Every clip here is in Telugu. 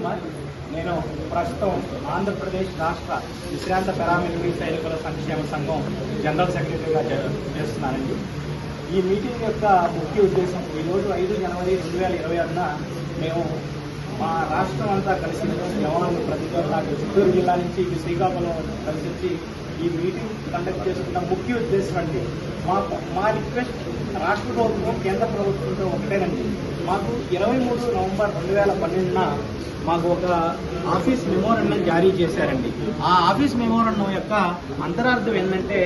కుమార్. నేను ప్రస్తుతం ఆంధ్రప్రదేశ్ రాష్ట్ర విశ్రాంత పారామిలిటరీ సైనికుల సంక్షేమ సంఘం జనరల్ సెక్రటరీగా చేస్తున్నానండి. ఈ మీటింగ్ యొక్క ముఖ్య ఉద్దేశం ఈరోజు 5 జనవరి 2026న మేము మా రాష్ట్రం అంతా కలిసి జవాన్లు ప్రతి చిత్తూరు జిల్లా నుంచి ఇటు శ్రీకాకుళం కలిసి వచ్చి ఈ మీటింగ్ కండక్ట్ చేసుకున్న ముఖ్య ఉద్దేశం అండి. మా రిక్వెస్ట్ రాష్ట్ర ప్రభుత్వం కేంద్ర ప్రభుత్వంతో ఒకటేనండి. మాకు 23 నవంబర్ 2012న మాకు ఒక ఆఫీస్ మెమోరాండం జారీ చేశారండి. ఆ ఆఫీస్ మెమోరాండం యొక్క అంతరార్థం ఏంటంటే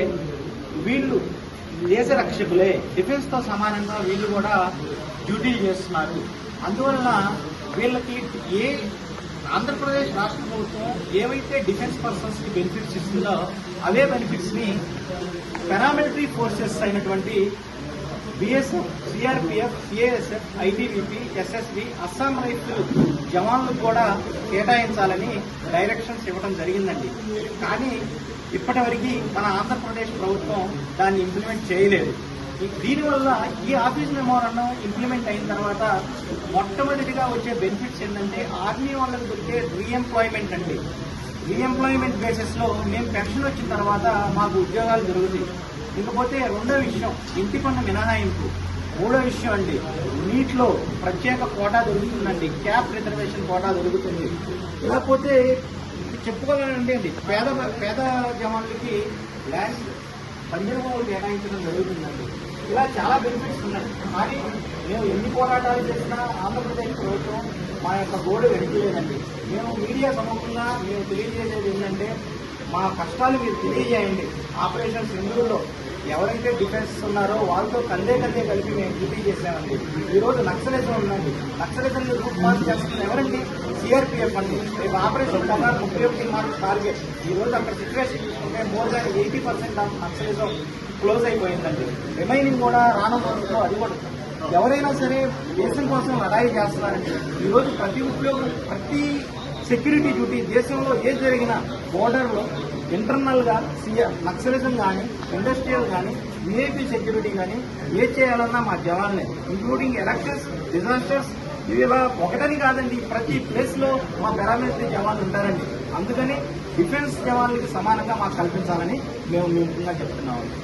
వీళ్ళు దేశ రక్షకులే, డిఫెన్స్తో సమానంగా వీళ్ళు కూడా డ్యూటీలు చేస్తున్నారు. అందువలన వీళ్ళకి ఆంధ్రప్రదేశ్ రాష్ట్ర ప్రభుత్వం ఏవైతే డిఫెన్స్ పర్సన్స్కి బెనిఫిట్స్ ఇస్తుందో అవే బెనిఫిట్స్ని పారామిలిటరీ ఫోర్సెస్ అయినటువంటి BSF, CRPF, CASF, ITBP, SSB, Assam rifle జవాన్లకు కూడా కేటాయించాలని డైరెక్షన్స్ ఇవ్వడం జరిగిందండి. కానీ ఇప్పటివరకు మన ఆంధ్రప్రదేశ్ ప్రభుత్వం దాన్ని ఇంప్లిమెంట్ చేయలేదు. దీనివల్ల ఈ ఆఫీస్ మెమోరాండం ఇంప్లిమెంట్ అయిన తర్వాత మొట్టమొదటిగా వచ్చే బెనిఫిట్స్ ఏంటంటే ఆర్మీ వాళ్ళకి వచ్చే రీఎంప్లాయ్మెంట్ అండి. రీఎంప్లాయ్మెంట్ బేసిస్లో మేము పెన్షన్ వచ్చిన తర్వాత మాకు ఉద్యోగాలు జరుగుతాయి. ఇకపోతే రెండో విషయం ఇంటి పన్ను మినహాయింపు. మూడో విషయం అండి నీట్లో ప్రత్యేక కోటా దొరుకుతుందండి, క్యాప్ రిజర్వేషన్ కోటా దొరుకుతుంది. లేకపోతే చెప్పుకోవాలండి పేద జవాన్లకి ల్యాండ్ పంజరభూములు కేటాయించడం జరుగుతుందండి. ఇలా చాలా బెనిఫిట్స్ ఉన్నాయి. కానీ మేము ఎన్ని పోరాటాలు చేసినా ఆంధ్రప్రదేశ్ ప్రభుత్వం మా యొక్క గోడు వెనకలేదండి. మేము మీడియా సమూహంగా మేము తెలియజేసేది ఏంటంటే మా కష్టాలు మీరు తెలియజేయండి. ఆపరేషన్ సింధూర్లో ఎవరైతే డిఫెన్స్ ఉన్నారో వాళ్ళతో కందే కలిపి మేము డ్యూటీ చేసామండి. ఈరోజు నక్సలిజం ఉందండి. నక్సలిజం రూట్ మార్చ్ చేస్తుంది ఎవరండి? సిఆర్పిఎఫ్ అండి. రేపు ఆపరేషన్ కమాండ్ 31 మార్క్స్ టార్గెట్. ఈరోజు అక్కడ సిచ్యువేషన్ చూసుకుంటే more than 80% of naxalism close అయిపోయిందండి. రిమైనింగ్ కూడా రానున్న రోజుల్లో అది కూడా ఎవరైనా సరే దేశం కోసం లడాయి చేస్తున్నారండి. ఈరోజు ప్రతి ఉద్యోగం, ప్రతి సెక్యూరిటీ డ్యూటీ దేశంలో ఏది జరిగినా బోర్డర్లో ఇంటర్నల్ గా నక్సలిజం కానీ, ఇండస్ట్రియల్ కానీ, విఐపీ సెక్యూరిటీ కానీ ఏది చేయాలన్నా మా జవాన్లే, ఇంక్లూడింగ్ ఎలక్షన్స్, డిజాస్టర్స్, ఇవి ఒకటని కాదండి, ప్రతి ప్లేస్ లో మా పారామిలిటరీ జవాన్లు ఉంటారండి. అందుకని డిఫెన్స్ జవాన్లకి సమానంగా మాకు కల్పించాలని మేము ముఖ్యంగా చెప్తున్నామండి.